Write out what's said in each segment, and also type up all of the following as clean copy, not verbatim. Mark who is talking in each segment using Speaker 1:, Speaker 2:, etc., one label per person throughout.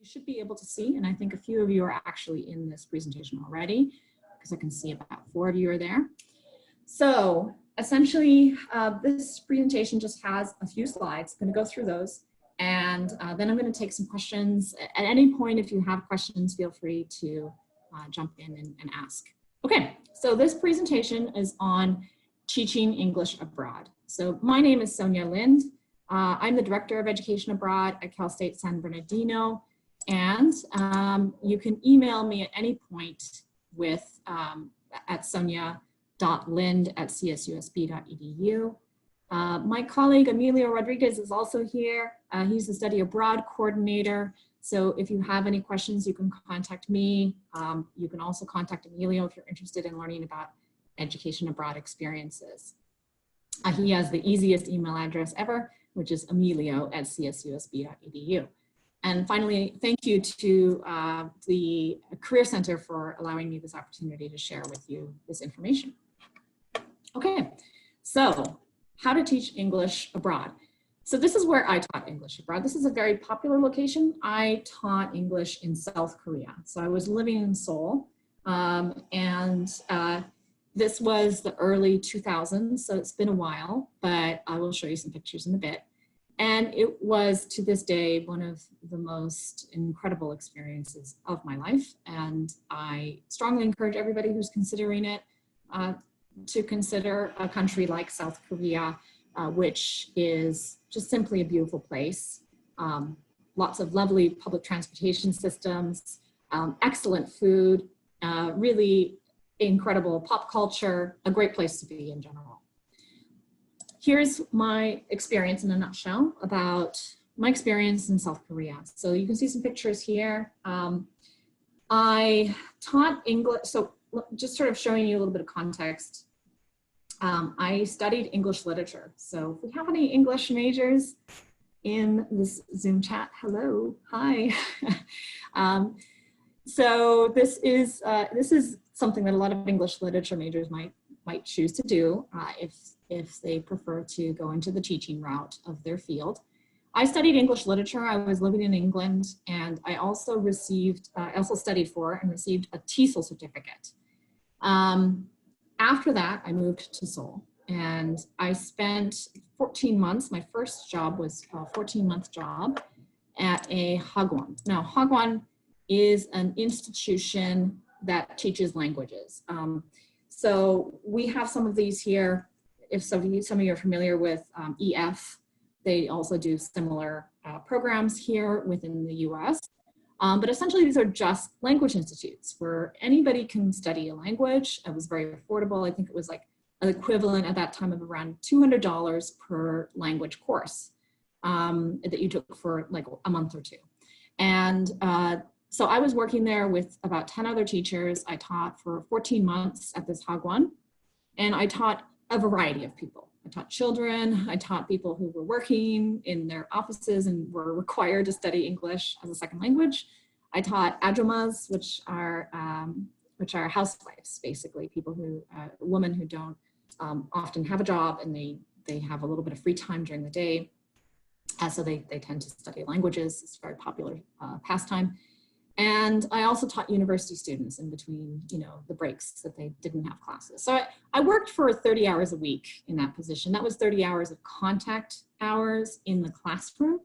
Speaker 1: You should be able to see, and I think a few of you are actually in this presentation already, because I can see about 4 of you are there. So essentially, this presentation just has a few slides. I'm going to go through those, and then I'm going to take some questions. At any point, if you have questions, feel free to jump in and ask. Okay, so this presentation is on teaching English abroad. So my name is Sonja Lind. I'm the Director of Education Abroad at Cal State San Bernardino. And you can email me at any point with at sonia.lind@csusb.edu. My colleague Emilio Rodriguez is also here. He's the Study Abroad Coordinator. So if you have any questions, you can contact me. You can also contact Emilio if you're interested in learning about education abroad experiences. He has the easiest email address ever, which is emilio@csusb.edu. And finally, thank you to the Career Center for allowing me this opportunity to share with you this information. Okay, so how to teach English abroad. So this is where I taught English abroad. This is a very popular location. I taught English in South Korea. So I was living in Seoul, this was the early 2000s, so it's been a while, but I will show you some pictures in a bit. And it was, to this day, one of the most incredible experiences of my life. And I strongly encourage everybody who's considering it to consider a country like South Korea, which is just simply a beautiful place. Lots of lovely public transportation systems, excellent food, really incredible pop culture, a great place to be in general. Here's my experience in a nutshell about my experience in South Korea. So you can see some pictures here. I taught English, so just sort of showing you a little bit of context. I studied English literature. So if we have any English majors in this Zoom chat, hello, hi. So this is something that a lot of English literature majors might choose to do if they prefer to go into the teaching route of their field. I studied English literature. I was living in England, and I also studied for and received a TESOL certificate. After that, I moved to Seoul, and I spent 14 months. My first job was a 14-month job at a hagwon. Now, hagwon is an institution that teaches languages. So we have some of these here. If some of you are familiar with EF, they also do similar programs here within the US. But essentially these are just language institutes where anybody can study a language. It was very affordable. I think it was like an equivalent at that time of around $200 per language course that you took for like a month or two. And so I was working there with about 10 other teachers. I taught for 14 months at this hagwon, and I taught a variety of people. I taught children, I taught people who were working in their offices and were required to study English as a second language. I taught ajumas, which are housewives, basically, people who, women who don't often have a job, and they have a little bit of free time during the day. So they tend to study languages. It's a very popular pastime. And I also taught university students in between, the breaks that they didn't have classes. So I worked for 30 hours a week in that position. That was 30 hours of contact hours in the classroom.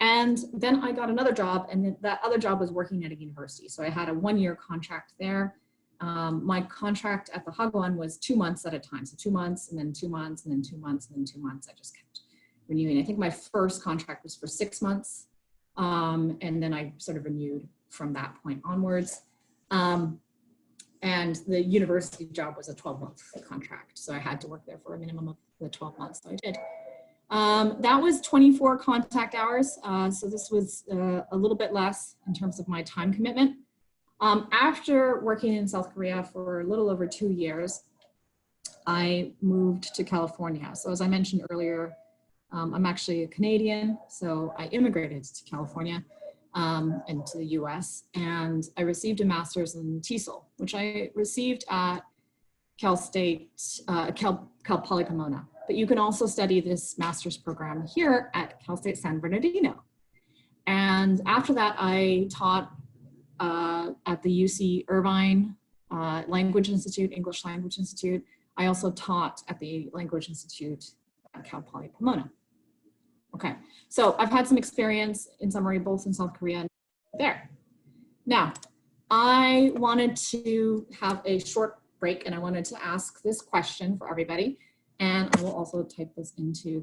Speaker 1: And then I got another job, and that other job was working at a university. So I had a 1-year contract there. My contract at the hagwon was 2 months at a time. So 2 months, and then 2 months, and then 2 months, and then 2 months. I just kept renewing. I think my first contract was for 6 months. And then I sort of renewed from that point onwards. And the university job was a 12-month contract. So I had to work there for a minimum of the 12 months, so I did. That was 24 contact hours. So this was a little bit less in terms of my time commitment. After working in South Korea for a little over 2 years, I moved to California. So as I mentioned earlier, I'm actually a Canadian, so I immigrated to California and to the US, and I received a master's in TESOL, which I received at Cal Poly Pomona. But you can also study this master's program here at Cal State San Bernardino. And after that, I taught at the UC Irvine Language Institute, English Language Institute. I also taught at the Language Institute at Cal Poly Pomona. Okay, so I've had some experience, in summary, both in South Korea and there. Now, I wanted to have a short break, and I wanted to ask this question for everybody. And I will also type this into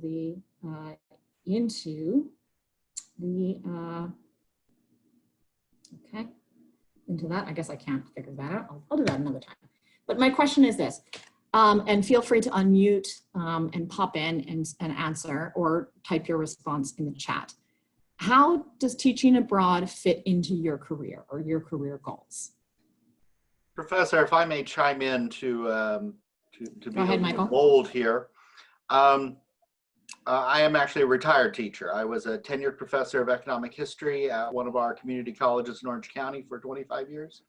Speaker 1: that. I guess I can't figure that out. I'll do that another time. But my question is this, and feel free to unmute and pop in and answer, or type your response in the chat. How does teaching abroad fit into your career or your career goals?
Speaker 2: Professor, if I may chime in to be
Speaker 1: Go ahead, Michael.
Speaker 2: bold here. I am actually a retired teacher. I was a tenured professor of economic history at one of our community colleges in Orange County for 25 years.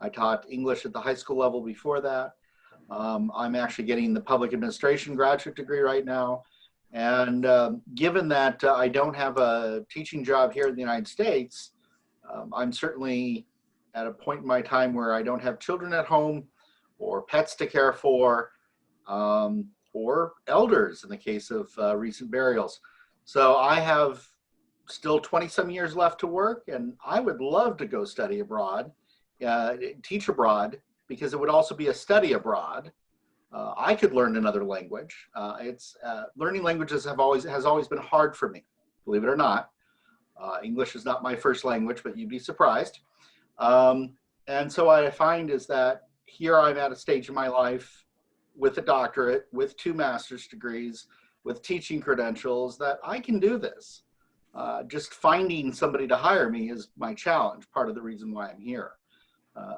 Speaker 2: I taught English at the high school level before that. I'm actually getting the public administration graduate degree right now. And given that I don't have a teaching job here in the United States, I'm certainly at a point in my time where I don't have children at home or pets to care for, or elders in the case of recent burials. So I have still 20-some years left to work, and I would love to go study abroad, teach abroad, because it would also be a study abroad. I could learn another language. Learning languages has always been hard for me, believe it or not. English is not my first language, but you'd be surprised. And so what I find is that here I'm at a stage in my life with a doctorate, with 2 master's degrees, with teaching credentials, that I can do this. Just finding somebody to hire me is my challenge, part of the reason why I'm here.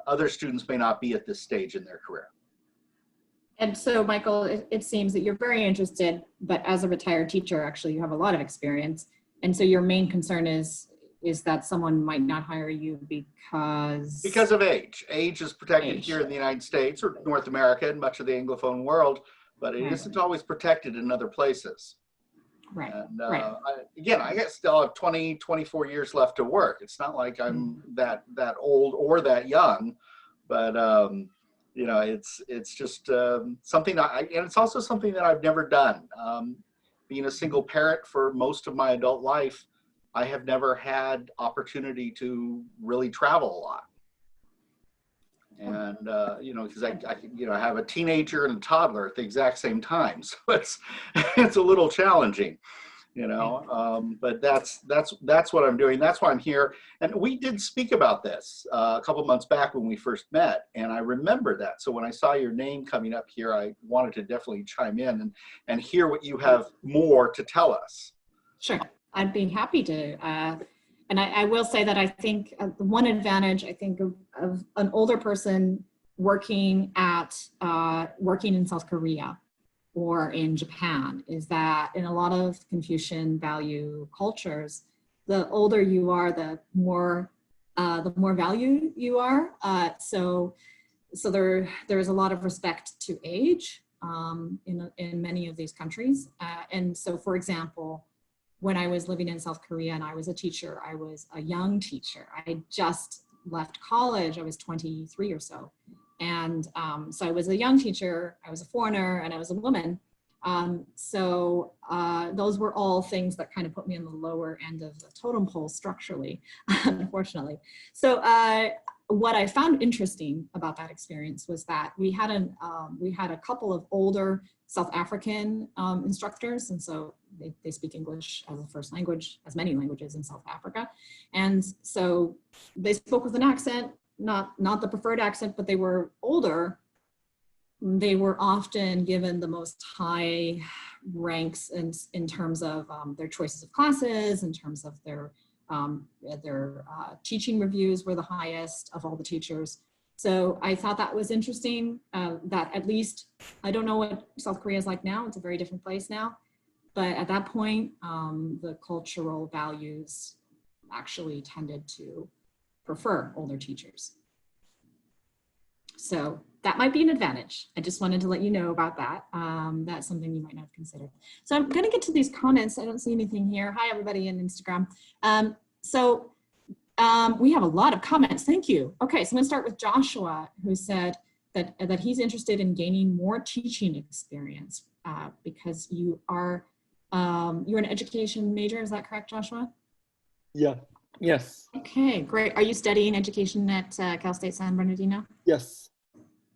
Speaker 2: Other students may not be at this stage in their career.
Speaker 1: And so, Michael, it seems that you're very interested, but as a retired teacher, actually, you have a lot of experience. And so your main concern is that someone might not hire you because
Speaker 2: of age. Age is protected here in the United States or North America and much of the Anglophone world, but it isn't always protected in other places.
Speaker 1: Right.
Speaker 2: And
Speaker 1: right.
Speaker 2: I still have 20, 24 years left to work. It's not like I'm that old or that young, but you know, it's just something and it's also something that I've never done. Being a single parent for most of my adult life, I have never had opportunity to really travel a lot. And, you know, because I have a teenager and a toddler at the exact same time. So it's a little challenging, you know, but that's what I'm doing. That's why I'm here. And we did speak about this a couple months back when we first met, and I remember that. So when I saw your name coming up here, I wanted to definitely chime in and hear what you have more to tell us.
Speaker 1: Sure. I'd be happy to. And I will say that I think the one advantage, I think, of an older person working in South Korea or in Japan is that in a lot of Confucian value cultures, the older you are, the more valued you are. So there's a lot of respect to age in many of these countries. And so, for example, when I was living in South Korea and I was a teacher, I was a young teacher. I just left college. I was 23 or so. And so I was a young teacher, I was a foreigner, and I was a woman. So those were all things that kind of put me on the lower end of the totem pole structurally, unfortunately. So what I found interesting about that experience was that we had a couple of older South African instructors, and so they speak English as a first language, as many languages in South Africa. And so they spoke with an accent, not the preferred accent, but they were older. They were often given the most high ranks in terms of their choices of classes, in terms of their teaching reviews were the highest of all the teachers. So I thought that was interesting, that at least, I don't know what South Korea is like now, it's a very different place now, but at that point, the cultural values actually tended to prefer older teachers. So that might be an advantage. I just wanted to let you know about that. That's something you might not have considered. So I'm gonna get to these comments. I don't see anything here. Hi everybody on Instagram. So we have a lot of comments. Thank you. Okay, so I'm going to start with Joshua, who said that he's interested in gaining more teaching experience because you're an education major. Is that correct, Joshua?
Speaker 3: Yeah. Yes.
Speaker 1: Okay, great. Are you studying education at Cal State San Bernardino?
Speaker 3: Yes.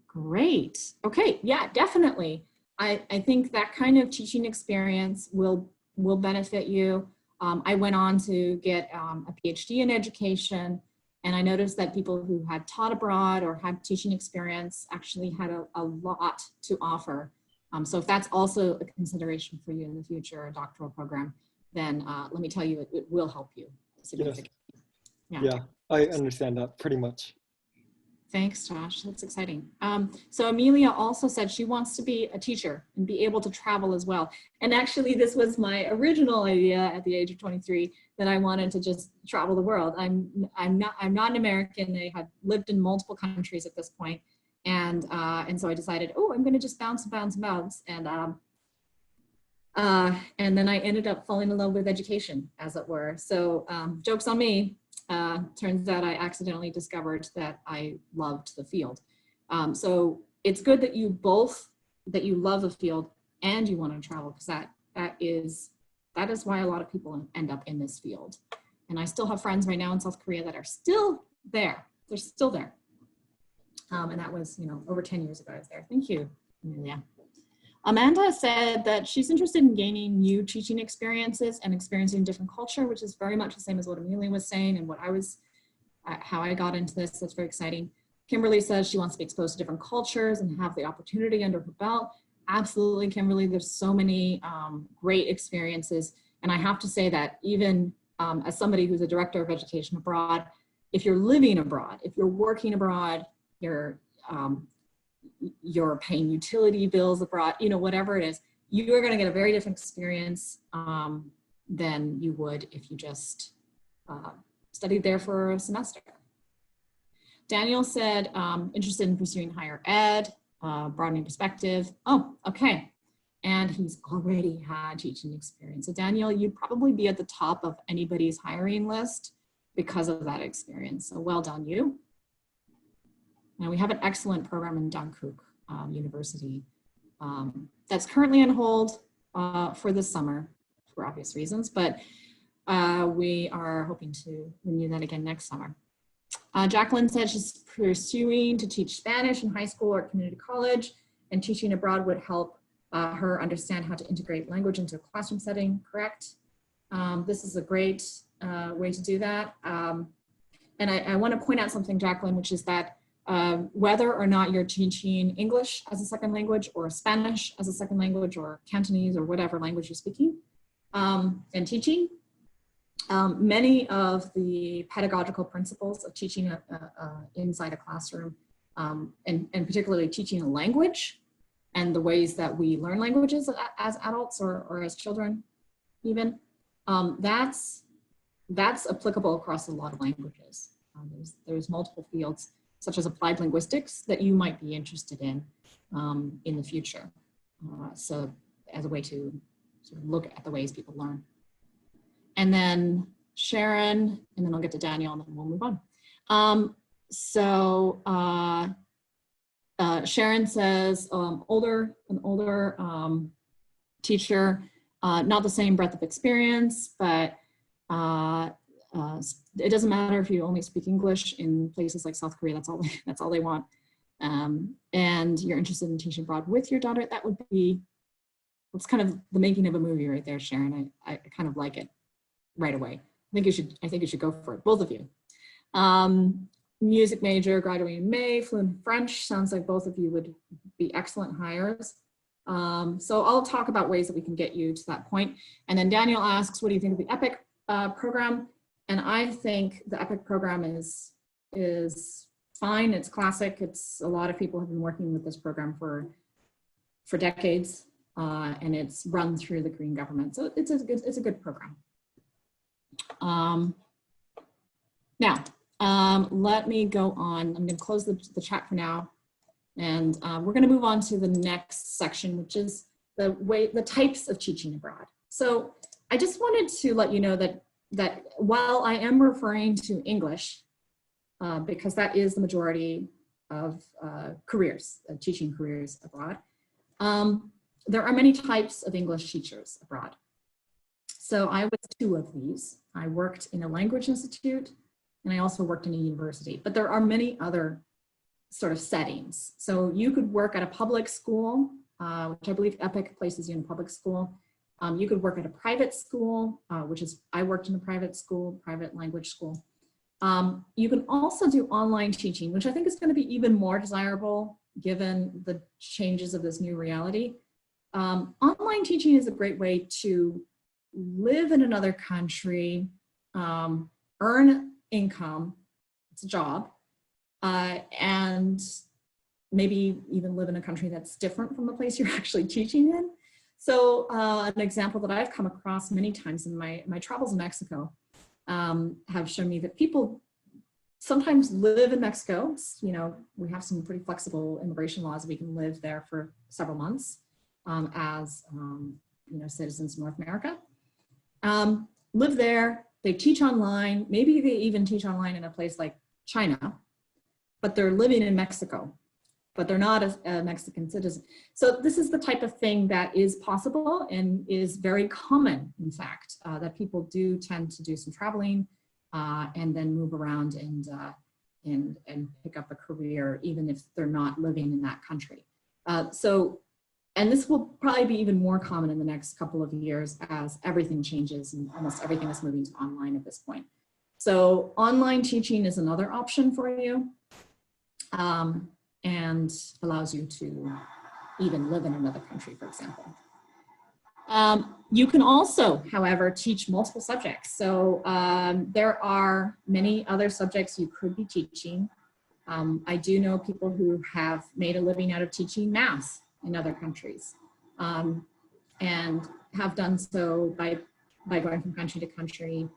Speaker 1: Great. Okay, yeah, definitely. I think that kind of teaching experience will benefit you. I went on to get a PhD in education, and I noticed that people who had taught abroad or had teaching experience actually had a lot to offer. So if that's also a consideration for you in the future, a doctoral program, then let me tell you, it will help you significantly.
Speaker 3: Yes. Yeah, I understand that pretty much.
Speaker 1: Thanks, Josh. That's exciting. So Amelia also said she wants to be a teacher and be able to travel as well. And actually, this was my original idea at the age of 23, that I wanted to just travel the world. I'm not an American. I had lived in multiple countries at this point, and so I decided, oh, I'm going to just bounce, and then I ended up falling in love with education, as it were. So joke's on me. Turns out I accidentally discovered that I loved the field. So it's good that you love the field and you want to travel, because that is why a lot of people end up in this field. And I still have friends right now in South Korea that are still there. They're still there. And that was, over 10 years ago I was there. Thank you, Amelia. Amanda said that she's interested in gaining new teaching experiences and experiencing different culture, which is very much the same as what Amelia was saying and how I got into this. That's very exciting. Kimberly says she wants to be exposed to different cultures and have the opportunity under her belt. Absolutely, Kimberly, there's so many great experiences. And I have to say that even as somebody who's a director of education abroad, if you're living abroad, if you're working abroad, you're paying utility bills abroad, whatever it is, you are going to get a very different experience than you would if you just studied there for a semester. Daniel said, interested in pursuing higher ed, broadening perspective. Oh, okay. And he's already had teaching experience. So Daniel, you'd probably be at the top of anybody's hiring list because of that experience. So well done, you. Now we have an excellent program in Dankook University that's currently on hold for this summer for obvious reasons, but we are hoping to renew that again next summer. Jacqueline said she's pursuing to teach Spanish in high school or community college, and teaching abroad would help her understand how to integrate language into a classroom setting, correct? This is a great way to do that. And I want to point out something, Jacqueline, which is that whether or not you're teaching English as a second language or Spanish as a second language or Cantonese or whatever language you're speaking and teaching, many of the pedagogical principles of teaching inside a classroom and particularly teaching a language and the ways that we learn languages as adults or as children even, that's applicable across a lot of languages. There's multiple fields such as applied linguistics that you might be interested in the future. So as a way to sort of look at the ways people learn. And then Sharon, and then I'll get to Daniel and then we'll move on. Sharon says an older teacher, not the same breadth of experience, but it doesn't matter if you only speak English in places like South Korea. That's all they want. And you're interested in teaching abroad with your daughter. That's kind of the making of a movie right there, Sharon. I kind of like it right away. I think you should go for it, both of you. Music major, graduating in May, fluent in French. Sounds like both of you would be excellent hires. So I'll talk about ways that we can get you to that point. And then Daniel asks, what do you think of the EPIC program? And I think the EPIC program is fine. It's classic. A lot of people have been working with this program for decades, and it's run through the Korean government. So it's a good program. Now, let me go on. I'm going to close the chat for now, and we're going to move on to the next section, which is the types of teaching abroad. So I just wanted to let you know that that while I am referring to English, because that is the majority of careers, teaching careers abroad, there are many types of English teachers abroad. So I was two of these. I worked in a language institute and I also worked in a university, but there are many other sort of settings. So you could work at a public school, which I believe EPIC places you in public school. You could work at a private school, which is, I worked in a private school, private language school. You can also do online teaching, which I think is going to be even more desirable given the changes of this new reality. Online teaching is a great way to live in another country, earn income, it's a job, and maybe even live in a country that's different from the place you're actually teaching in. So an example that I've come across many times in my travels in Mexico have shown me that people sometimes live in Mexico. You know, we have some pretty flexible immigration laws. We can live there for several months as you know, citizens of North America. Live there, they teach online, maybe they even teach online in a place like China, but they're living in Mexico, but they're not a Mexican citizen. So this is the type of thing that is possible and is very common, in fact, that people do tend to do some traveling and then move around and pick up a career, even if they're not living in that country. And this will probably be even more common in the next couple of years as everything changes and almost everything is moving to online at this point. So online teaching is another option for you and allows you to even live in another country, for example. You can also, however, teach multiple subjects. So there are many other subjects you could be teaching. I do know people who have made a living out of teaching math in other countries and have done so by going from country to country,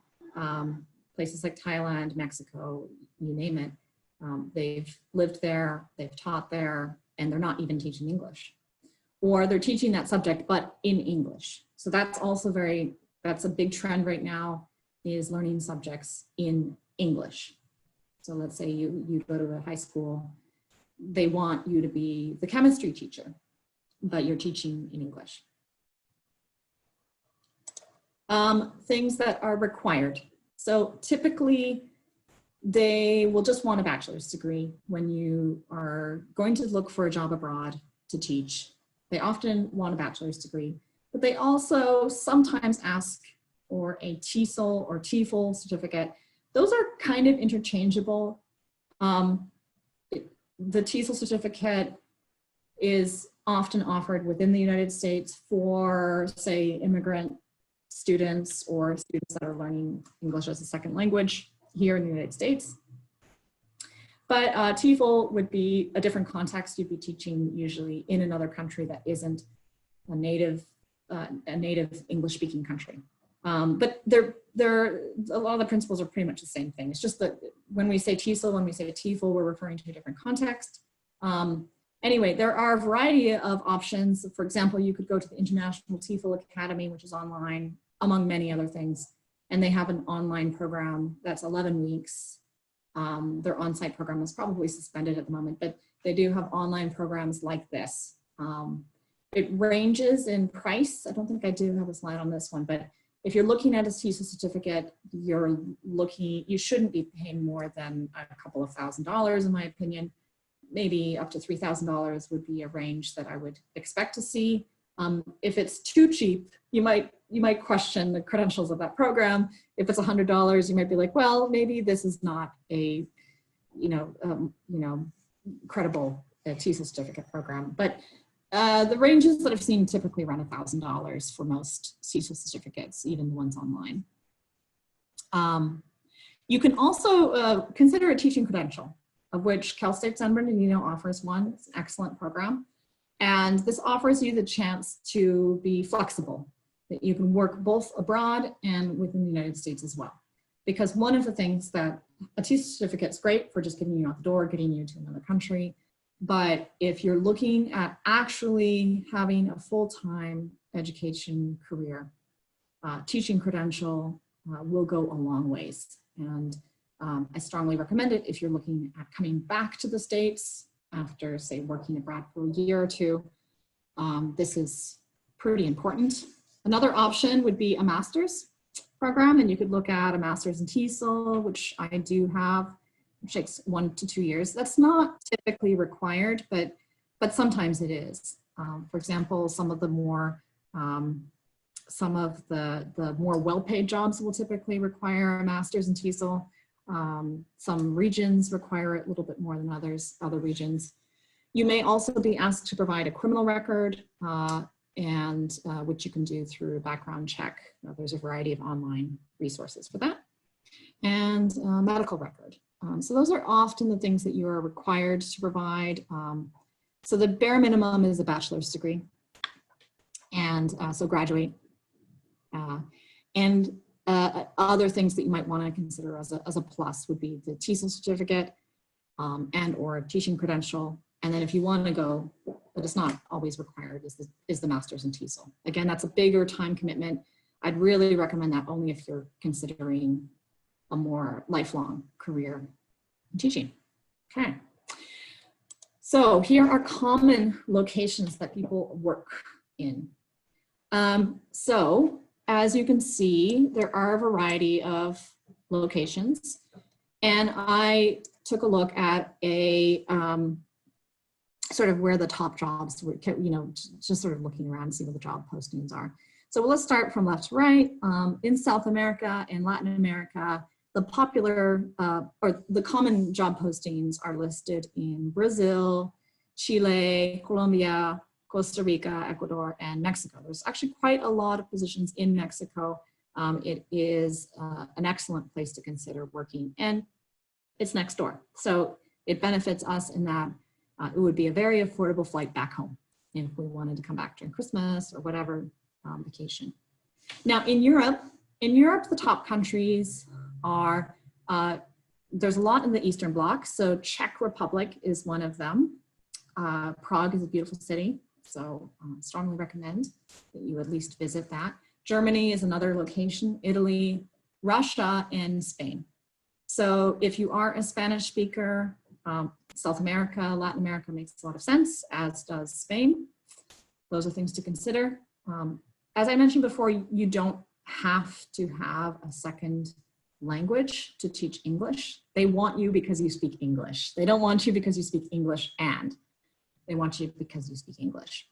Speaker 1: places like Thailand, Mexico, you name it. They've lived there, they've taught there, and they're not even teaching English. Or they're teaching that subject, but in English. So that's also that's a big trend right now, is learning subjects in English. So let's say you go to a high school, they want you to be the chemistry teacher, but you're teaching in English. Things that are required. So typically they will just want a bachelor's degree when you are going to look for a job abroad to teach. They often want a bachelor's degree, but they also sometimes ask for a TESOL or TEFL certificate. Those are kind of interchangeable. The TESOL certificate is often offered within the United States for, say, immigrant students or students that are learning English as a second language here in the United States. But TEFL would be a different context. You'd be teaching usually in another country that isn't a native English-speaking country. But a lot of the principles are pretty much the same thing. It's just that when we say TESOL, when we say TEFL, we're referring to a different context. Anyway, there are a variety of options. For example, you could go to the International TEFL Academy, which is online, among many other things. And they have an online program that's 11 weeks. Their on-site program is probably suspended at the moment, but they do have online programs like this. It ranges in price. I don't think I do have a slide on this one, but if you're looking at a TESOL certificate, you shouldn't be paying more than a couple of $1,000s, in my opinion. Maybe up to $3,000 would be a range that I would expect to see. If it's too cheap, you might question the credentials of that program. If it's $100, you might be like, well, maybe this is not a, credible TESOL certificate program. But the ranges that I've seen typically around $1,000 for most TESOL certificates, even the ones online. You can also consider a teaching credential, of which Cal State San Bernardino offers one. It's an excellent program. And this offers you the chance to be flexible, that you can work both abroad and within the United States as well. Because one of the things that a TESOL certificate is great for just getting you out the door, getting you to another country. But if you're looking at actually having a full-time education career, teaching credential will go a long ways. And I strongly recommend it if you're looking at coming back to the States after, say, working abroad for a year or two. This is pretty important. Another option would be a master's program, and you could look at a master's in TESOL, which I do have, which takes 1 to 2 years. That's not typically required, but sometimes it is. For example, some of the more well-paid jobs will typically require a master's in TESOL. Some regions require it a little bit more than other regions. You may also be asked to provide a criminal record, which you can do through a background check. There's a variety of online resources for that. And medical record. So those are often the things that you are required to provide. So the bare minimum is a bachelor's degree. And so graduate. Other things that you might want to consider as a plus would be the TESOL certificate and or teaching credential. And then if you want to go, but it's not always required, is the master's in TESOL. Again, that's a bigger time commitment. I'd really recommend that only if you're considering a more lifelong career in teaching. Okay. So here are common locations that people work in. So as you can see, there are a variety of locations, and I took a look at a sort of where the top jobs were, just sort of looking around and see what the job postings are. So let's start from left to right. In South America and Latin America, the popular or the common job postings are listed in Brazil, Chile, Colombia, Costa Rica, Ecuador, and Mexico. There's actually quite a lot of positions in Mexico. It is an excellent place to consider working, and it's next door. So it benefits us in that it would be a very affordable flight back home if we wanted to come back during Christmas or whatever vacation. Now in Europe, the top countries are, there's a lot in the Eastern Bloc. So Czech Republic is one of them. Prague is a beautiful city. So strongly recommend that you at least visit that. Germany is another location, Italy, Russia, and Spain. So if you are a Spanish speaker, South America, Latin America makes a lot of sense, as does Spain. Those are things to consider. As I mentioned before, you don't have to have a second language to teach English. They want you because you speak English. They don't want you because you speak English and. They want you because you speak English.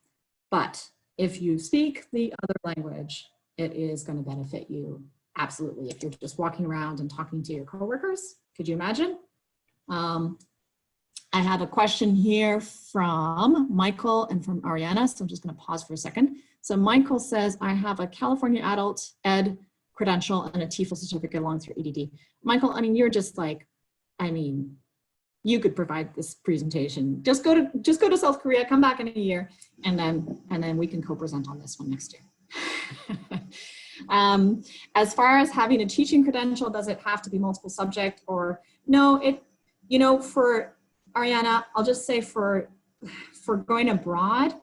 Speaker 1: But if you speak the other language, it is going to benefit you absolutely. If you're just walking around and talking to your coworkers, could you imagine? I have a question here from Michael and from Ariana, so I'm just going to pause for a second. So Michael says, I have a California adult ed credential and a TEFL certificate along through EDD. Michael, I mean, you're just like, I mean, you could provide this presentation. Just go to South Korea, come back in a year, and then we can co-present on this one next year. As far as having a teaching credential, does it have to be multiple subject or no? For Ariana, I'll just say for going abroad,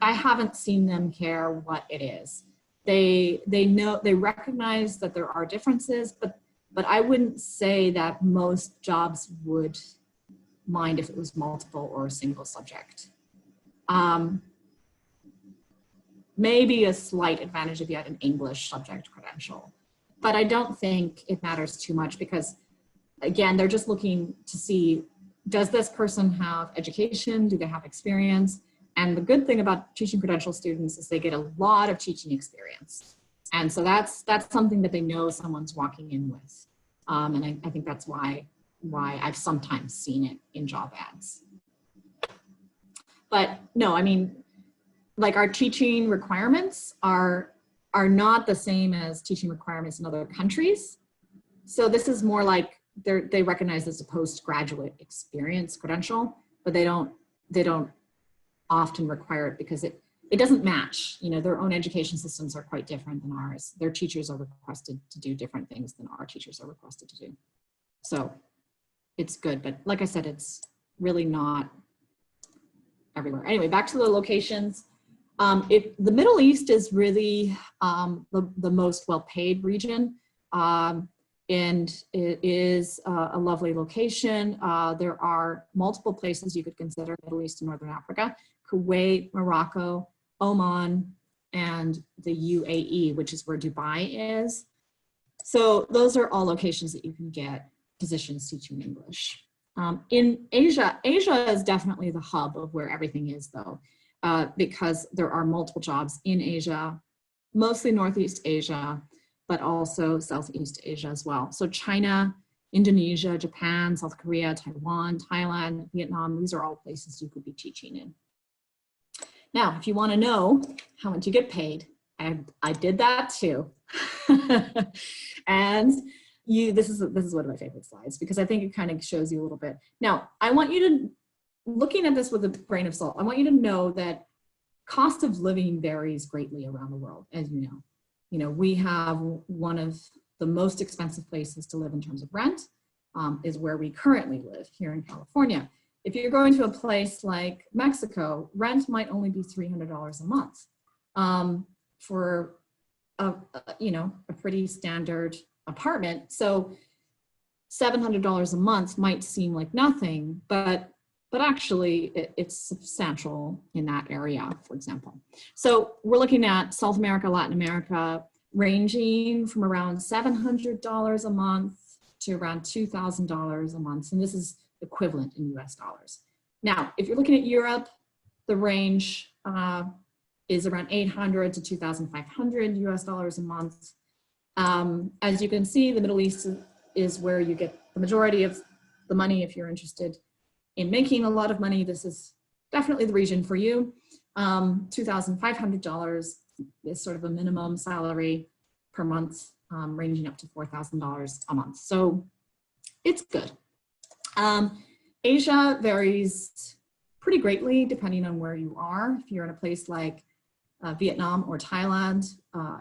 Speaker 1: I haven't seen them care what it is. They recognize that there are differences, but I wouldn't say that most jobs would mind if it was multiple or a single subject. Maybe a slight advantage if you had an English subject credential, but I don't think it matters too much because, again, they're just looking to see, does this person have education? Do they have experience? And the good thing about teaching credential students is they get a lot of teaching experience. And so that's something that they know someone's walking in with. And I think that's why I've sometimes seen it in job ads. But no, I mean, like our teaching requirements are not the same as teaching requirements in other countries. So this is more like they recognize as a postgraduate experience credential, but they don't often require it because it doesn't match. Their own education systems are quite different than ours. Their teachers are requested to do different things than our teachers are requested to do. So it's good, but like I said, it's really not everywhere. Anyway, back to the locations. The Middle East is really the most well-paid region, and it is a lovely location. There are multiple places you could consider: Middle East and Northern Africa, Kuwait, Morocco, Oman, and the UAE, which is where Dubai is. So those are all locations that you can get positions teaching English. In Asia, Asia is definitely the hub of where everything is, though, because there are multiple jobs in Asia, mostly Northeast Asia, but also Southeast Asia as well. So China, Indonesia, Japan, South Korea, Taiwan, Thailand, Vietnam, these are all places you could be teaching in. Now, if you want to know how much you get paid, I did that too. And this is one of my favorite slides, because I think it kind of shows you a little bit. Now, I want you to, looking at this with a grain of salt, I want you to know that cost of living varies greatly around the world, as you know. You know, we have one of the most expensive places to live in terms of rent, is where we currently live here in California. If you're going to a place like Mexico, rent might only be $300 a month for a pretty standard apartment. So $700 a month might seem like nothing, but actually it's substantial in that area, for example. So we're looking at South America, Latin America, ranging from around $700 a month to around $2,000 a month. And this is equivalent in US dollars. Now, if you're looking at Europe, the range is around $800 to $2,500 US dollars a month. As you can see, the Middle East is where you get the majority of the money. If you're interested in making a lot of money, this is definitely the region for you. $2,500 is sort of a minimum salary per month, ranging up to $4,000 a month. So it's good. Asia varies pretty greatly depending on where you are. If you're in a place like Vietnam or Thailand,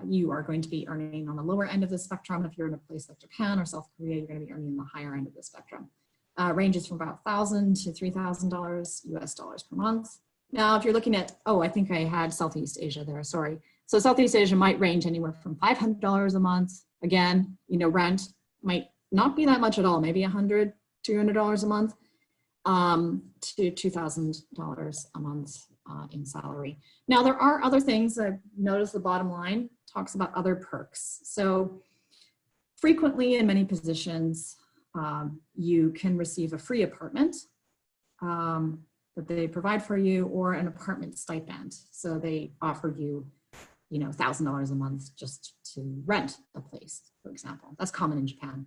Speaker 1: you are going to be earning on the lower end of the spectrum. If you're in a place like Japan or South Korea, you're going to be earning on the higher end of the spectrum. Ranges from about $1,000 to $3,000 US dollars per month. Now, if you're looking at, oh, I think I had Southeast Asia there, sorry. So Southeast Asia might range anywhere from $500 a month. Again, you know, rent might not be that much at all, maybe $100, $200 a month, to $2,000 a month in salary. Now, there are other things. I've noticed the bottom line talks about other perks. So frequently in many positions, you can receive a free apartment that they provide for you, or an apartment stipend. So they offer you, you know, $1,000 a month just to rent a place, for example. That's common in Japan.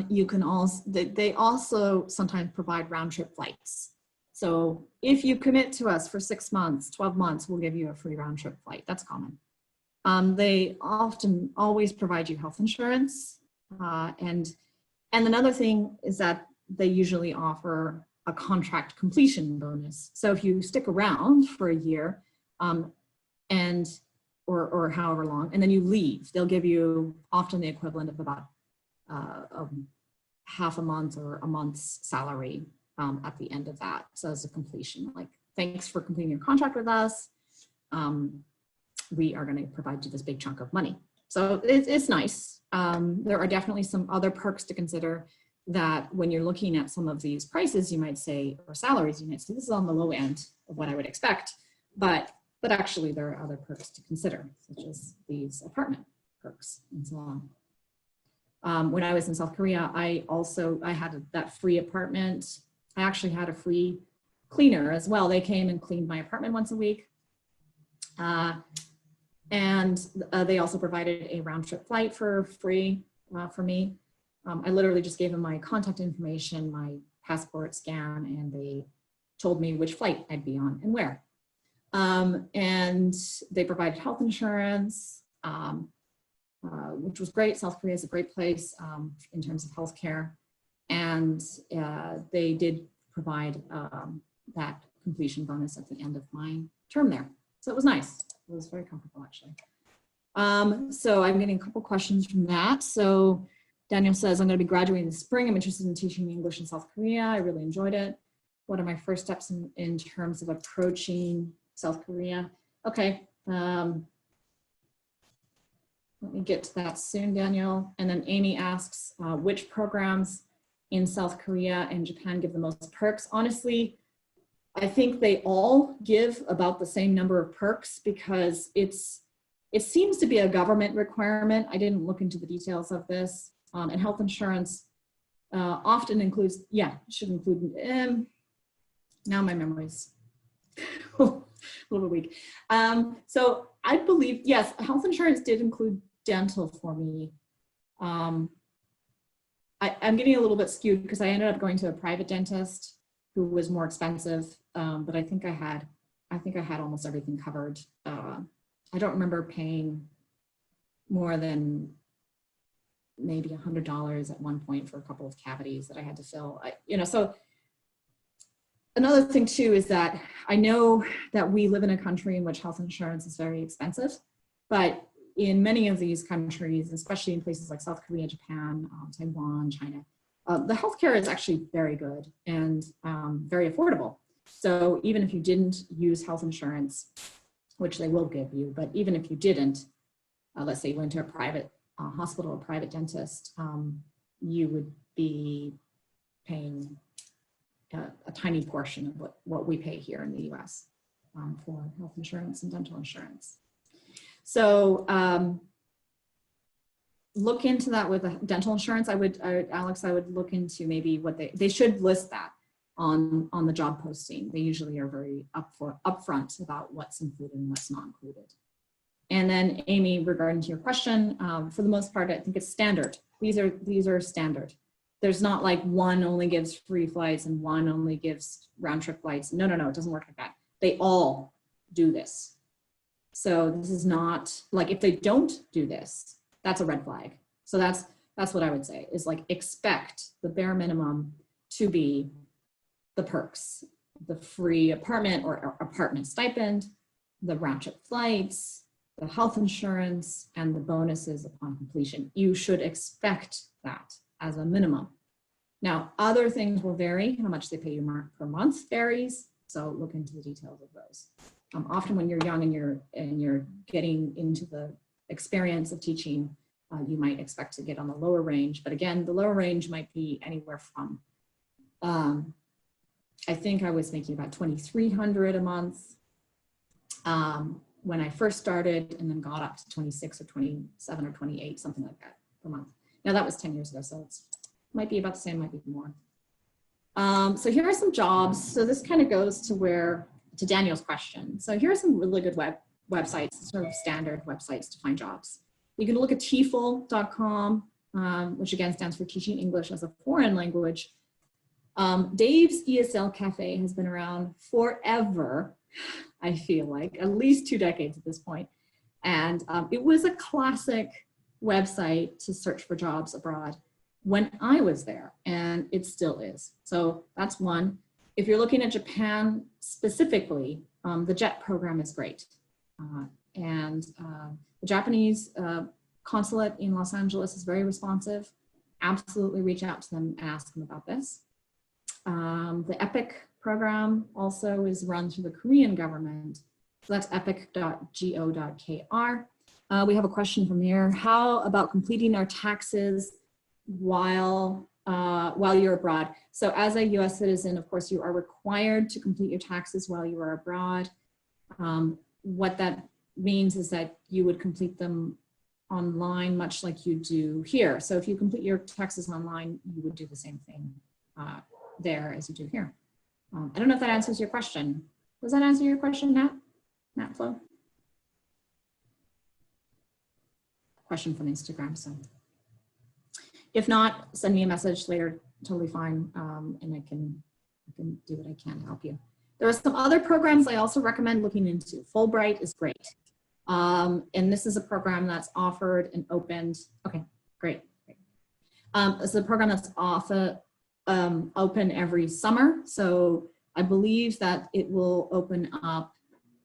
Speaker 1: You can also, they also sometimes provide round trip flights. So if you commit to us for 6 months, 12 months, we'll give you a free round trip flight. That's common. They often always provide you health insurance. And another thing is that they usually offer a contract completion bonus. So if you stick around for a year or however long, and then you leave, they'll give you often the equivalent of about half a month or a month's salary at the end of that. So as a completion, like, thanks for completing your contract with us. We are going to provide you this big chunk of money. So it's nice. There are definitely some other perks to consider that when you're looking at some of these prices, you might say, or salaries, you might say, this is on the low end of what I would expect, but actually there are other perks to consider, such as these apartment perks and so on. When I was in South Korea, I had that free apartment. I actually had a free cleaner as well. They came and cleaned my apartment once a week. And they also provided a round trip flight for free for me. I literally just gave them my contact information, my passport scan, and they told me which flight I'd be on and where. And they provided health insurance, which was great. South Korea is a great place in terms of healthcare. And they did provide that completion bonus at the end of my term there. So it was nice. It was very comfortable, actually. So I'm getting a couple questions from that. So Daniel says, I'm going to be graduating in the spring. I'm interested in teaching English in South Korea. I really enjoyed it. What are my first steps in terms of approaching South Korea. Okay. Let me get to that soon, Daniel. And then Amy asks, which programs in South Korea and Japan give the most perks? Honestly, I think they all give about the same number of perks because it seems to be a government requirement. I didn't look into the details of this. And health insurance often includes, yeah, should include, now my memory's a little bit weak. So I believe, yes, health insurance did include dental for me. I'm getting a little bit skewed because I ended up going to a private dentist who was more expensive, but I think I had almost everything covered. I don't remember paying more than maybe $100 at one point for a couple of cavities that I had to fill. So another thing too is that I know that we live in a country in which health insurance is very expensive, but in many of these countries, especially in places like South Korea, Japan, Taiwan, China, the healthcare is actually very good and very affordable. So even if you didn't use health insurance, which they will give you, but even if you didn't, let's say you went to a private hospital, a private dentist, you would be paying a tiny portion of what we pay here in the US for health insurance and dental insurance. So look into that with the dental insurance. Alex, I would look into maybe what they should list that on the job posting. They usually are very upfront about what's included and what's not included. And then Amy, regarding to your question, for the most part, I think it's standard. These are standard. There's not like one only gives free flights and one only gives round trip flights. No, it doesn't work like that. They all do this. So this is not like, if they don't do this, that's a red flag. So that's what I would say is like, expect the bare minimum to be the perks, the free apartment or apartment stipend, the round trip flights, the health insurance, and the bonuses upon completion. You should expect that as a minimum. Now, other things will vary. How much they pay you per month varies. So look into the details of those. Often when you're young and you're getting into the experience of teaching, you might expect to get on the lower range. But again, the lower range might be anywhere from, I think I was making about $2,300 a month when I first started, and then got up to 26 or 27 or 28, something like that per month. Now that was 10 years ago, so it's might be about the same, might be more. So here are some jobs. So this kind of goes to Daniel's question. So here are some really good websites, sort of standard websites to find jobs. You can look at TEFL.com, which again stands for Teaching English as a Foreign Language. Dave's ESL Cafe has been around forever, I feel like, at least 2 decades at this point. And it was a classic website to search for jobs abroad when I was there, and it still is. So that's one. If you're looking at Japan specifically, the JET program is great. The Japanese consulate in Los Angeles is very responsive. Absolutely reach out to them and ask them about this. The EPIC program also is run through the Korean government. So that's epic.go.kr. We have a question from here. How about completing our taxes while you're abroad? So as a US citizen, of course, you are required to complete your taxes while you are abroad. What that means is that you would complete them online, much like you do here. So if you complete your taxes online, you would do the same thing there as you do here. I don't know if that answers your question. Does that answer your question, Nat Flo? Question from Instagram. So if not, send me a message later, totally fine, and I can do what I can to help you. There are some other programs I also recommend looking into. Fulbright is great. And this is a program that's offered and opened. Okay, great. It's a program that's open every summer. So I believe that it will open up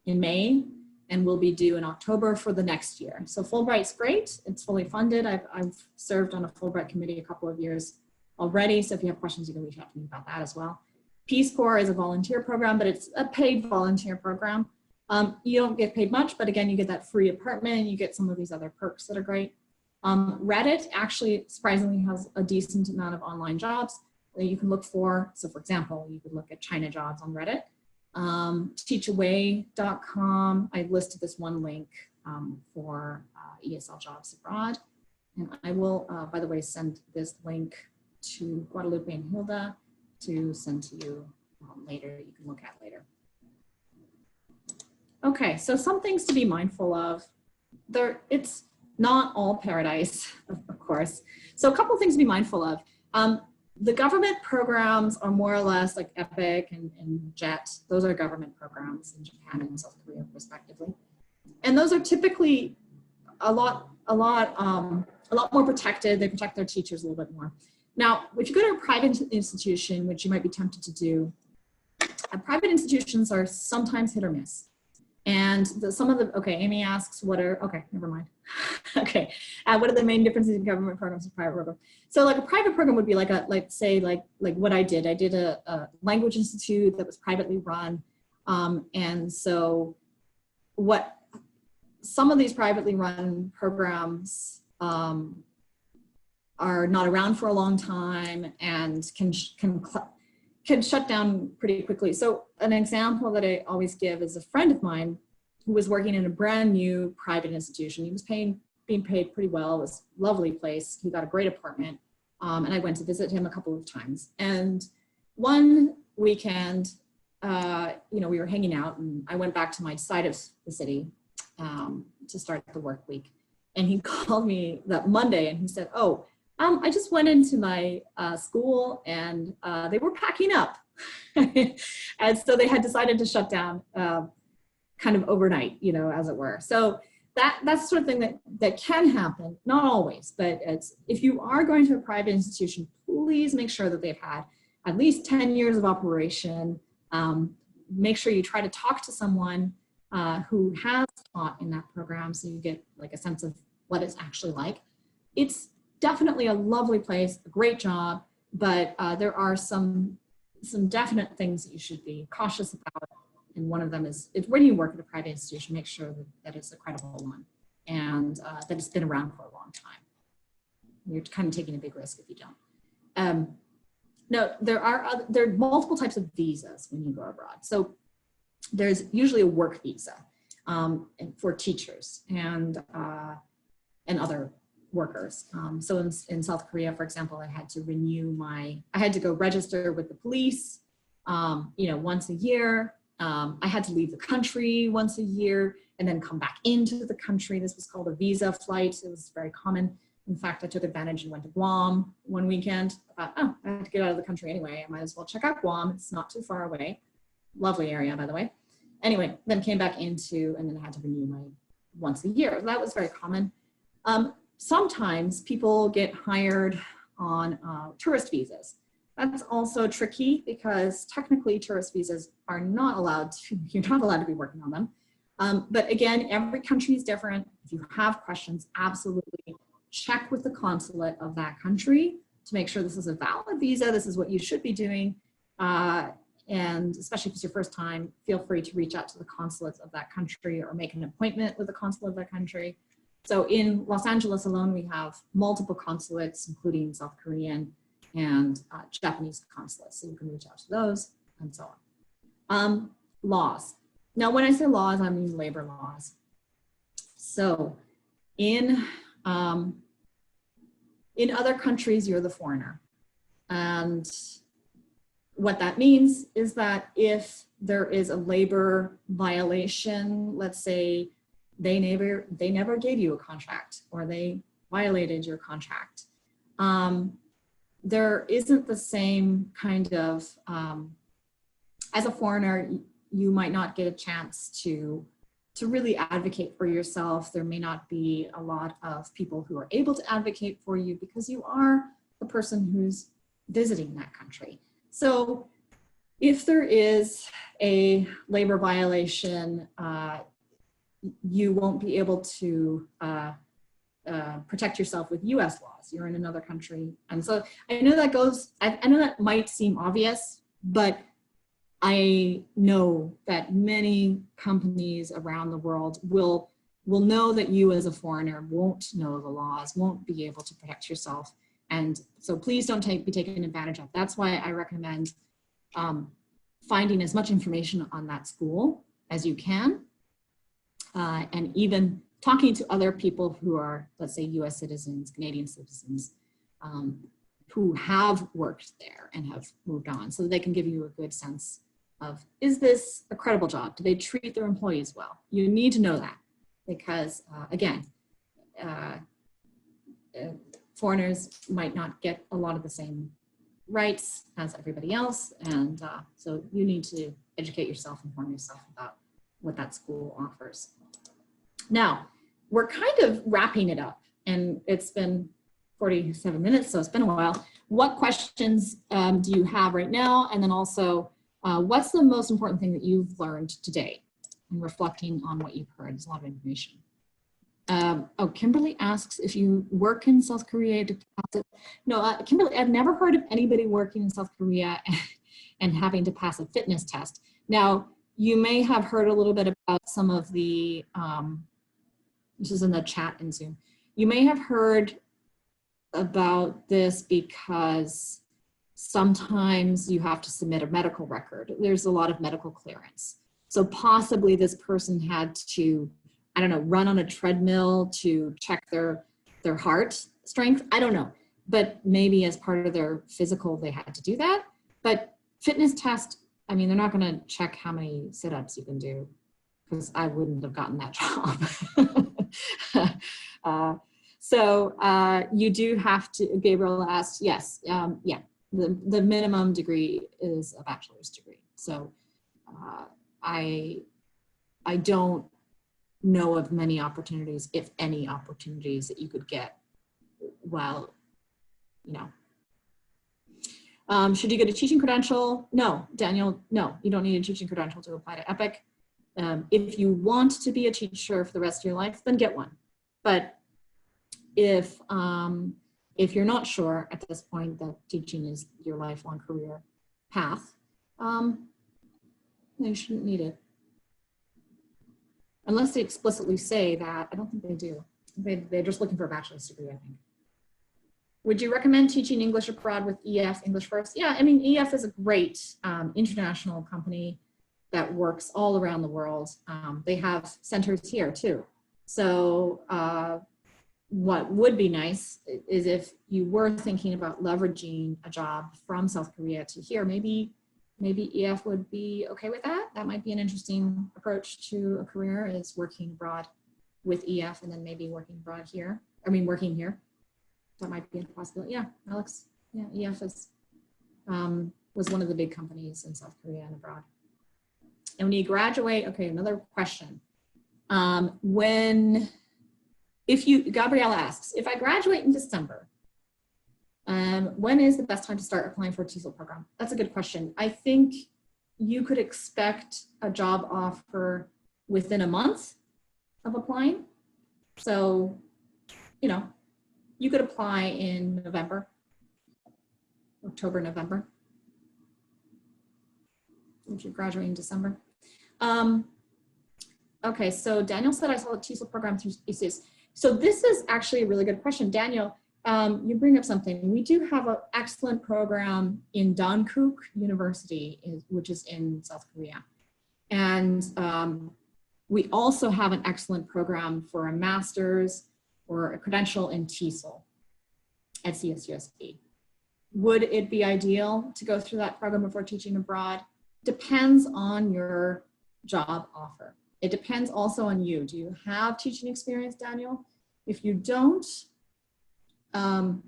Speaker 1: in May and will be due in October for the next year. So Fulbright's great. It's fully funded. I've served on a Fulbright committee a couple of years already. So if you have questions, you can reach out to me about that as well. Peace Corps is a volunteer program, but it's a paid volunteer program. You don't get paid much, but again, you get that free apartment and you get some of these other perks that are great. Reddit actually surprisingly has a decent amount of online jobs that you can look for. So for example, you could look at China jobs on Reddit. Teachaway.com, I listed this one link for ESL jobs abroad. And I will, by the way, send this link to Guadalupe and Hilda to send to you later, you can look at later. Okay, so some things to be mindful of. It's not all paradise, of course. So a couple things to be mindful of. The government programs are more or less like EPIC and JET. Those are government programs in Japan and South Korea, respectively. And those are typically a lot more protected. They protect their teachers a little bit more. Now, if you go to a private institution, which you might be tempted to do, private institutions are sometimes hit or miss. And okay, Amy asks, okay, never mind. Okay, what are the main differences in government programs and private programs? So like a private program would be like what I did. I did a language institute that was privately run. And so some of these privately run programs are not around for a long time and can shut down pretty quickly. So an example that I always give is a friend of mine who was working in a brand new private institution. He was being paid pretty well. It was a lovely place. He got a great apartment. And I went to visit him a couple of times. And one weekend, we were hanging out and I went back to my side of the city to start the work week. And he called me that Monday and he said, oh, I just went into my school and they were packing up. And so they had decided to shut down kind of overnight, as it were. So that's the sort of thing that can happen, not always, but if you are going to a private institution, please make sure that they've had at least 10 years of operation. Make sure you try to talk to someone who has taught in that program so you get like a sense of what it's actually like. It's definitely a lovely place, a great job, but there are some definite things that you should be cautious about. And one of them is when you work at a private institution, make sure that it's a credible one and that it's been around for a long time. You're kind of taking a big risk if you don't. Now, there are multiple types of visas when you go abroad. So there's usually a work visa for teachers and other workers. So in South Korea, for example, I had to go register with the police, once a year. I had to leave the country once a year and then come back into the country. This was called a visa flight. It was very common. In fact, I took advantage and went to Guam one weekend. I thought, I had to get out of the country anyway. I might as well check out Guam. It's not too far away. Lovely area, by the way. Anyway, then came back and then I had to renew my once a year. That was very common. Sometimes people get hired on tourist visas. That's also tricky because technically tourist visas are not allowed to, you're not allowed to be working on them. But again, every country is different. If you have questions, absolutely check with the consulate of that country to make sure this is a valid visa, this is what you should be doing. And especially if it's your first time, feel free to reach out to the consulates of that country or make an appointment with the consulate of that country. So in Los Angeles alone, we have multiple consulates, including South Korean and Japanese consulates. So you can reach out to those and so on. Laws. Now, when I say laws, I mean labor laws. So in other countries, you're the foreigner. And what that means is that if there is a labor violation, let's say they never gave you a contract or they violated your contract, there isn't the same kind of, as a foreigner, you might not get a chance to really advocate for yourself. There may not be a lot of people who are able to advocate for you because you are the person who's visiting that country. So if there is a labor violation, you won't be able to protect yourself with US laws. You're in another country. And so I know that I know that might seem obvious, but I know that many companies around the world will know that you as a foreigner won't know the laws, won't be able to protect yourself. And so please don't be taken advantage of. That's why I recommend finding as much information on that school as you can, and even talking to other people who are, let's say, US citizens, Canadian citizens, who have worked there and have moved on, so that they can give you a good sense of, is this a credible job? Do they treat their employees well? You need to know that, because again, foreigners might not get a lot of the same rights as everybody else, and so you need to educate yourself, inform yourself about what that school offers. Now, we're kind of wrapping it up, and it's been 47 minutes, so it's been a while. What questions do you have right now? And then also, what's the most important thing that you've learned today? And reflecting on what you've heard. There's a lot of information. Oh, Kimberly asks if you work in South Korea to pass it. No, Kimberly, I've never heard of anybody working in South Korea and having to pass a fitness test. Now, you may have heard a little bit about some of the, this is in the chat in Zoom. You may have heard about this because sometimes you have to submit a medical record. There's a lot of medical clearance. So possibly this person had to, I don't know, run on a treadmill to check their heart strength. I don't know, but maybe as part of their physical, they had to do that. But fitness test, I mean, they're not gonna check how many sit-ups you can do, because I wouldn't have gotten that job. So you do have to, Gabriel asked, yes, yeah, the minimum degree is a bachelor's degree. So I don't know of many opportunities, if any opportunities, that you could get while, you know. Should you get a teaching credential? No, Daniel, no, you don't need a teaching credential to apply to EPIC. If you want to be a teacher for the rest of your life, then get one. But if you're not sure at this point that teaching is your lifelong career path, you shouldn't need it. Unless they explicitly say that. I don't think they do. They're just looking for a bachelor's degree, I think. Would you recommend teaching English abroad with EF, English First? Yeah, I mean, EF is a great international company that works all around the world. They have centers here too. So what would be nice is if you were thinking about leveraging a job from South Korea to here, maybe EF would be okay with that. That might be an interesting approach to a career, is working abroad with EF and then maybe working abroad here. I mean, working here. That might be a possibility. Yeah, Alex. Yeah, EF is, was one of the big companies in South Korea and abroad. And when you graduate, okay, another question. Gabrielle asks, if I graduate in December, when is the best time to start applying for a TESOL program? That's a good question. I think you could expect a job offer within a month of applying. So, you know, you could apply in November, October, November, if you're graduating in December. Okay, so Daniel said I saw the TESOL program through CSUS. So this is actually a really good question. Daniel, you bring up something. We do have an excellent program in Dankook University, which is in South Korea. And we also have an excellent program for a master's or a credential in TESOL at CSUSB. Would it be ideal to go through that program before teaching abroad? Depends on your job offer. It depends also on you. Do you have teaching experience, Daniel? If you don't, then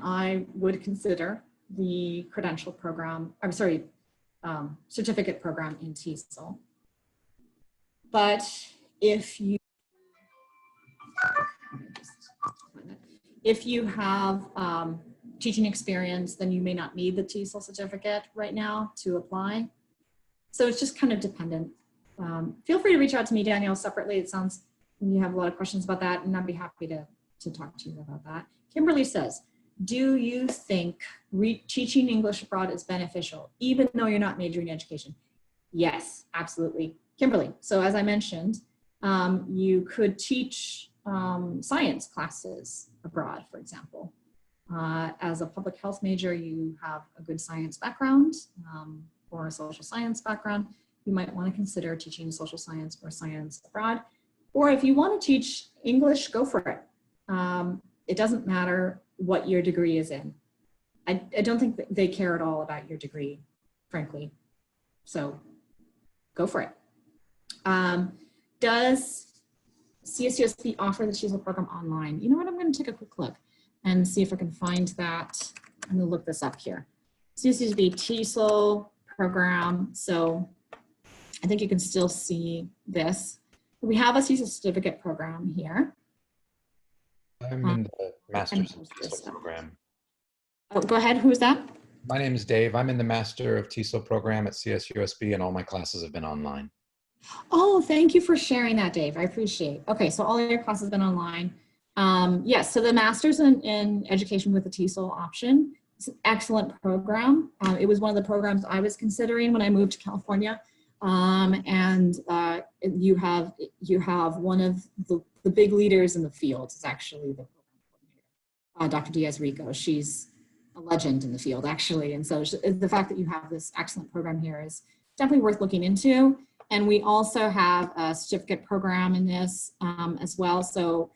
Speaker 1: I would consider the credential program, I'm sorry, certificate program in TESOL. But if you have teaching experience, then you may not need the TESOL certificate right now to apply. So it's just kind of dependent. Feel free to reach out to me, Danielle, separately. It sounds you have a lot of questions about that, and I'd be happy to talk to you about that. Kimberly says, do you think teaching English abroad is beneficial, even though you're not majoring in education? Yes, absolutely. Kimberly, so as I mentioned, you could teach science classes abroad, for example. As a public health major, you have a good science background or a social science background. You might want to consider teaching social science or science abroad. Or if you want to teach English, go for it. It doesn't matter what your degree is in. I don't think they care at all about your degree, frankly. So go for it. Does CSUSB offer the TESOL program online? You know what, I'm going to take a quick look and see if I can find that. I'm going to look this up here. CSUSB TESOL program. So I think you can still see this. We have a TESOL certificate program here.
Speaker 4: I'm in the Master's of TESOL program.
Speaker 1: Oh, go ahead. Who's that?
Speaker 4: My name is Dave. I'm in the Master of TESOL program at CSUSB, and all my classes have been online.
Speaker 1: Oh, thank you for sharing that, Dave. I appreciate it. Okay, so all your classes have been online. Yes, so the Master's in Education with the TESOL option, it's an excellent program. It was one of the programs I was considering when I moved to California. You have one of the big leaders in the field is actually the program coordinator, Dr. Diaz-Rico. She's a legend in the field, actually. And so the fact that you have this excellent program here is definitely worth looking into. And we also have a certificate program in this as well. So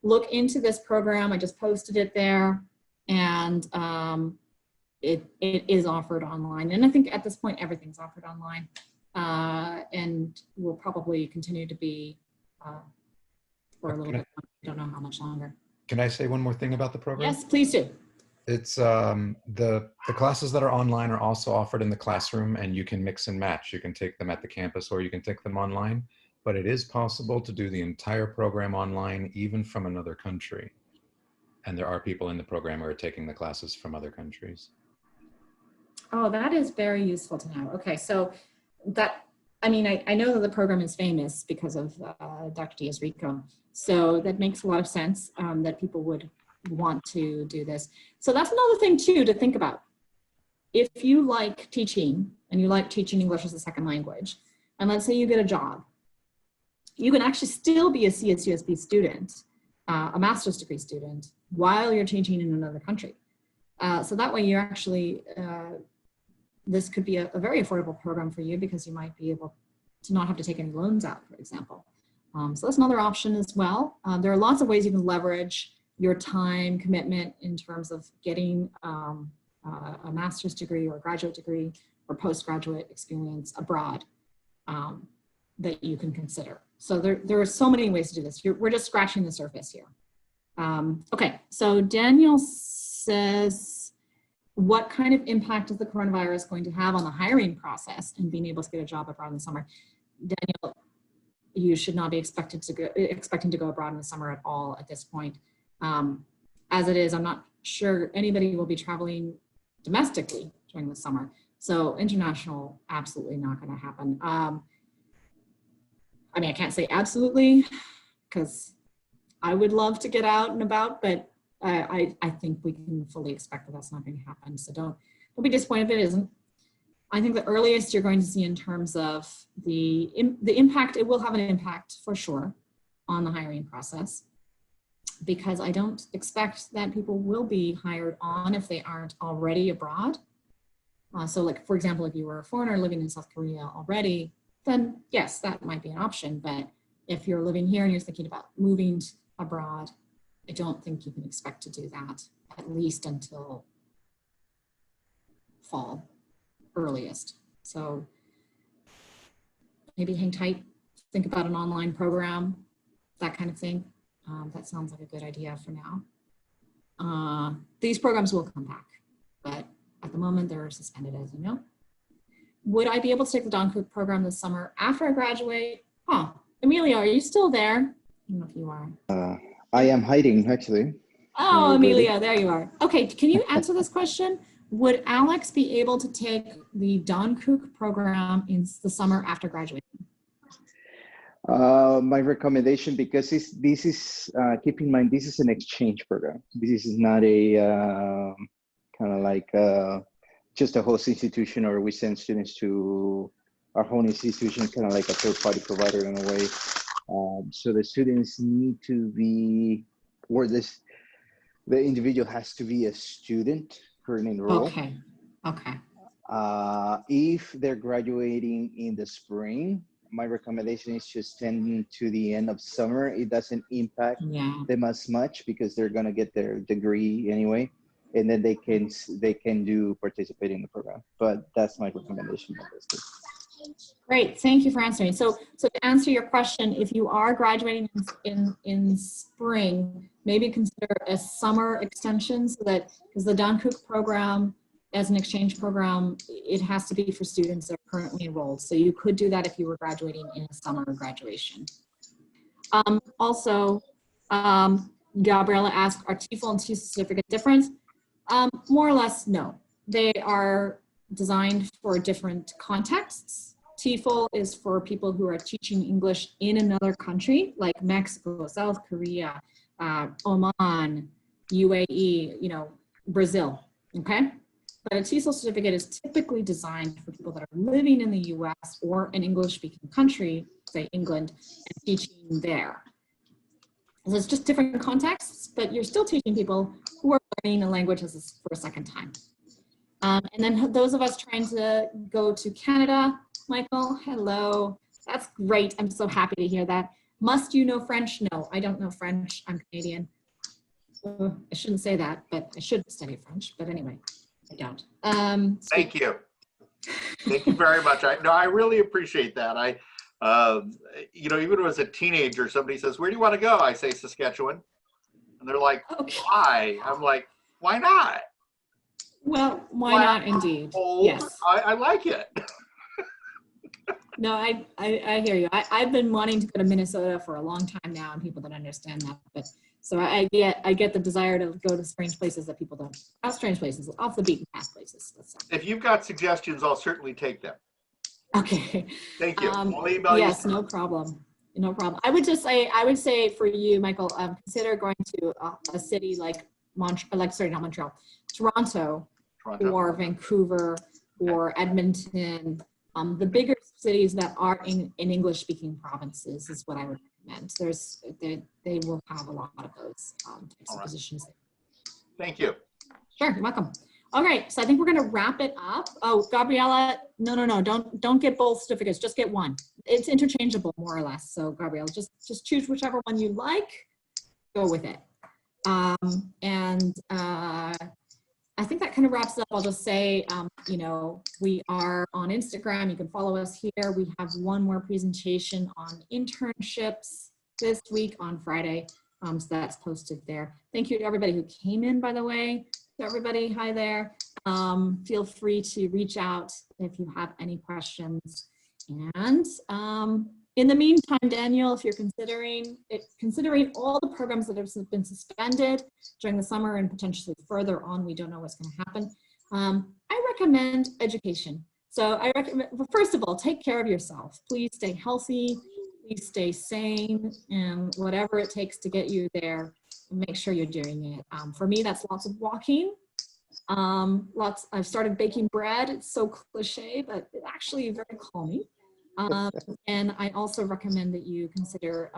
Speaker 1: look into this program. I just posted it there, and it is offered online. And I think at this point, everything's offered online. And will probably continue to be for a little bit. I don't know how much longer.
Speaker 4: Can I say one more thing about the program?
Speaker 1: Yes, please do.
Speaker 4: It's the classes that are online are also offered in the classroom, and you can mix and match. You can take them at the campus or you can take them online, but it is possible to do the entire program online, even from another country. And there are people in the program who are taking the classes from other countries.
Speaker 1: Oh, that is very useful to know. Okay, so that, I mean, I know that the program is famous because of Dr. Diaz-Rico. So that makes a lot of sense that people would want to do this. So that's another thing too to think about. If you like teaching and you like teaching English as a second language, and let's say you get a job, you can actually still be a CSUSB student, a master's degree student, while you're teaching in another country. So that way you're actually, this could be a very affordable program for you because you might be able to not have to take any loans out, for example. So that's another option as well. There are lots of ways you can leverage your time commitment in terms of getting a master's degree or a graduate degree or postgraduate experience abroad that you can consider. So there are so many ways to do this. We're just scratching the surface here. Okay, so Daniel says, what kind of impact is the coronavirus going to have on the hiring process and being able to get a job abroad in the summer? Daniel, you should not be expecting to go abroad in the summer at all at this point. As it is, I'm not sure anybody will be traveling domestically during the summer. So international, absolutely not going to happen. I mean, I can't say absolutely because I would love to get out and about, but I think we can fully expect that that's not going to happen. So don't be disappointed if it isn't. I think the earliest you're going to see in terms of the impact, it will have an impact for sure on the hiring process, because I don't expect that people will be hired on if they aren't already abroad. So like, for example, if you were a foreigner living in South Korea already, then yes, that might be an option. But if you're living here and you're thinking about moving abroad, I don't think you can expect to do that, at least until fall, earliest. So maybe hang tight, think about an online program, that kind of thing. That sounds like a good idea for now. These programs will come back, but at the moment they're suspended, as you know. Would I be able to take the Don Cook program this summer after I graduate? Amelia, are you still there? I don't know if you are.
Speaker 5: I am hiding, actually.
Speaker 1: Oh, Amelia, there you are. Okay, can you answer this question? Would Alex be able to take the Don Cook program in the summer after graduating?
Speaker 5: My recommendation, because this is keep in mind, this is an exchange program. This is not a kind of like just a host institution, or we send students to our own institution, kind of like a third-party provider in a way. So the students need to be, or the individual has to be a student for an enroll.
Speaker 1: Okay. Okay.
Speaker 5: If they're graduating in the spring, my recommendation is just extend to the end of summer. It doesn't impact them as much because they're gonna get their degree anyway, and then they can do participate in the program. But that's my recommendation.
Speaker 1: Great, thank you for answering. So to answer your question, if you are graduating in spring, maybe consider a summer extension, so that, because the Dankook program as an exchange program, it has to be for students that are currently enrolled. So you could do that if you were graduating in a summer graduation. Gabriella asked, are TEFL and TESOL certificate different? More or less, no. They are designed for different contexts. TEFL is for people who are teaching English in another country, like Mexico, South Korea, Oman, UAE, Brazil, okay? But a TESOL certificate is typically designed for people that are living in the US or an English-speaking country, say England, and teaching there. So it's just different contexts, but you're still teaching people who are learning a language for a second time. And then those of us trying to go to Canada, Michael, hello. That's great. I'm so happy to hear that. Must you know French? No, I don't know French. I'm Canadian. I shouldn't say that, but I should study French. But anyway, I don't.
Speaker 2: Thank you. Thank you very much. I really appreciate that. Even as a teenager, somebody says, "Where do you want to go?" I say Saskatchewan, and they're like,
Speaker 1: okay.
Speaker 2: "Why?" I'm like, "Why not?"
Speaker 1: Well, why not indeed?
Speaker 2: Cold. Yes. I like it.
Speaker 1: No, I hear you. I've been wanting to go to Minnesota for a long time now, and people don't understand that. But so I get the desire to go to strange places that people don't. Not strange places, off the beaten path places.
Speaker 2: If you've got suggestions, I'll certainly take them.
Speaker 1: Okay.
Speaker 2: Thank you. I'll email you.
Speaker 1: Yes, no problem. No problem. I would say for you, Michael, consider going to a city like Toronto, or Vancouver, or Edmonton. The bigger cities that are in English-speaking provinces is what I would recommend. They will have a lot of those types of positions.
Speaker 2: Thank you.
Speaker 1: Sure, you're welcome. All right, so I think we're going to wrap it up. Oh, Gabriella, no, don't get both certificates. Just get one. It's interchangeable, more or less. So, Gabriella, just choose whichever one you like. Go with it. I think that kind of wraps up. I'll just say, we are on Instagram. You can follow us here. We have one more presentation on internships this week on Friday. So that's posted there. Thank you to everybody who came in, by the way. To everybody, hi there. Feel free to reach out if you have any questions. And in the meantime, Daniel, if you're considering all the programs that have been suspended during the summer and potentially further on, we don't know what's going to happen. I recommend education. So I recommend, well, first of all, take care of yourself. Please stay healthy, please stay sane, and whatever it takes to get you there, make sure you're doing it. For me, that's lots of walking. I've started baking bread. It's so cliche, but it's actually very calming. And I also recommend that you consider,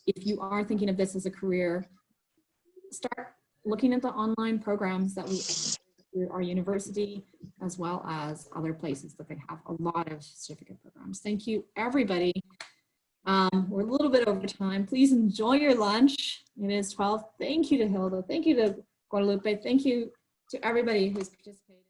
Speaker 1: if you are thinking of this as a career, start looking at the online programs that we through our university, as well as other places that they have a lot of certificate programs. Thank you, everybody. We're a little bit over time. Please enjoy your lunch. It is 12. Thank you to Hilda. Thank you to Guadalupe. Thank you to everybody who's participated.